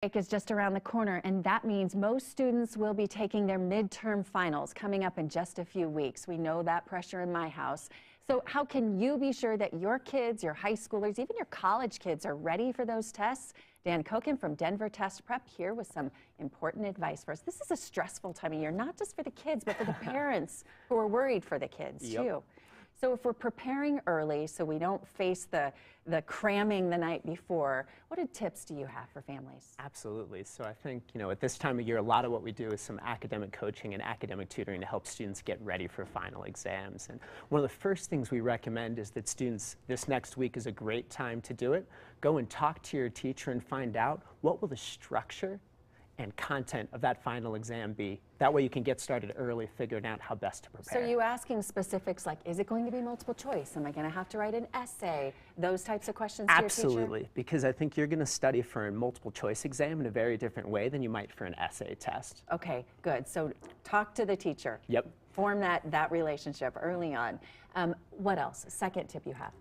Break is just around the corner, and that means most students will be taking their midterm finals coming up in just a few weeks. We know that pressure in my house. So how can you be sure that your kids, your high schoolers, even your college kids are ready for those tests? Dan Koken from Denver Test Prep here with some important advice for us. This is a stressful time of year, not just for the kids, but for the parents who are worried for the kids too. So if we're preparing early so we don't face the cramming the night before, what tips do you have for families? Absolutely. So I think, at this time of year, a lot of what we do is some academic coaching and academic tutoring to help students get ready for final exams. And one of the first things we recommend is that students, this next week is a great time to do it. Go and talk to your teacher and find out what will the structure and content of that final exam be. That way you can get started early figuring out how best to prepare. So you asking specifics like, is it going to be multiple choice? Am I going to have to write an essay? Those types of questions to your teacher? Absolutely, because I think you're going to study for a multiple choice exam in a very different way than you might for an essay test. Okay, good. So talk to the teacher. Yep. Form that relationship early on. What else? Second tip you have?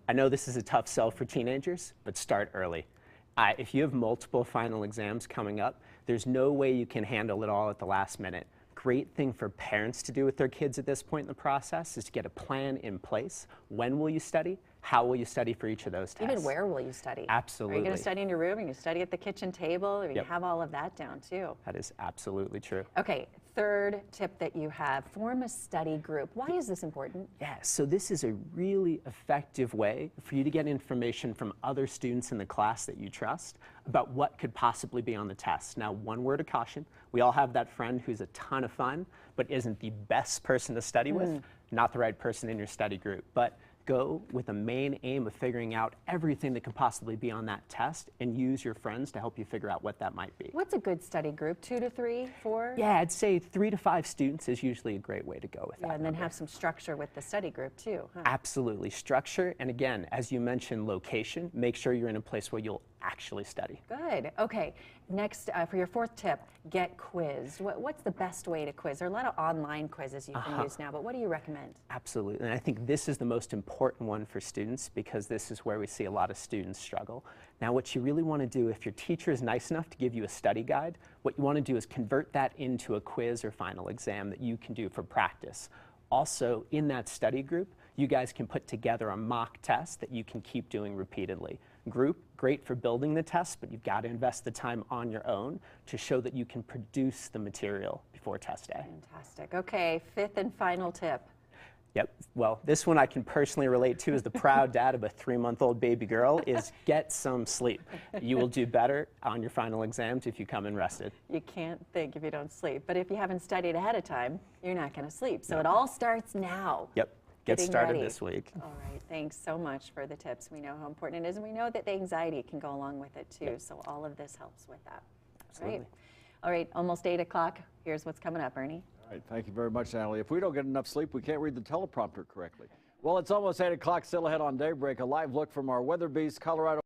I know this is a tough sell for teenagers, but start early. If you have multiple final exams coming up, there's no way you can handle it all at the last minute. Great thing for parents to do with their kids at this point in the process is to get a plan in place. When will you study? How will you study for each of those tests? Even where will you study? Absolutely. Are you going to study in your room? Are you going to study at the kitchen table? You have all of that down too. That is absolutely true. Okay, third tip that you have, form a study group. Why is this important? Yeah, so this is a really effective way for you to get information from other students in the class that you trust about what could possibly be on the test. Now, one word of caution, we all have that friend who's a ton of fun, but isn't the best person to study with, not the right person in your study group. But go with a main aim of figuring out everything that could possibly be on that test and use your friends to help you figure out what that might be. What's a good study group? 2 to 3, 4? Yeah, I'd say 3 to 5 students is usually a great way to go with that. Yeah, and then have some structure with the study group too. Huh? Absolutely. Structure, and again, as you mentioned, location. Make sure you're in a place where you'll actually study. Good. Okay. Next, for your fourth tip, get quizzed. What's the best way to quiz? There are a lot of online quizzes you can use now, but what do you recommend? Absolutely. And I think this is the most important one for students because this is where we see a lot of students struggle. Now, what you really want to do, if your teacher is nice enough to give you a study guide, what you want to do is convert that into a quiz or final exam that you can do for practice. Also, in that study group, you guys can put together a mock test that you can keep doing repeatedly. Group, great for building the test, but you've got to invest the time on your own to show that you can produce the material before test day. Fantastic. Okay, fifth and final tip. Yep. Well, this one I can personally relate to as the proud dad of a 3-month-old baby girl is get some sleep. You will do better on your final exams if you come in rested. You can't think if you don't sleep, but if you haven't studied ahead of time, you're not going to sleep. So it all starts now. Yep. Get started ready. This week. All right. Thanks so much for the tips. We know how important it is, and we know that the anxiety can go along with it too. So all of this helps with that. Absolutely. Right. All right. Almost 8 o'clock. Here's what's coming up, Ernie. All right. Thank you very much, Natalie. If we don't get enough sleep, we can't read the teleprompter correctly. Well, it's almost 8 o'clock. Still ahead on Daybreak. A live look from our weather beast, Colorado.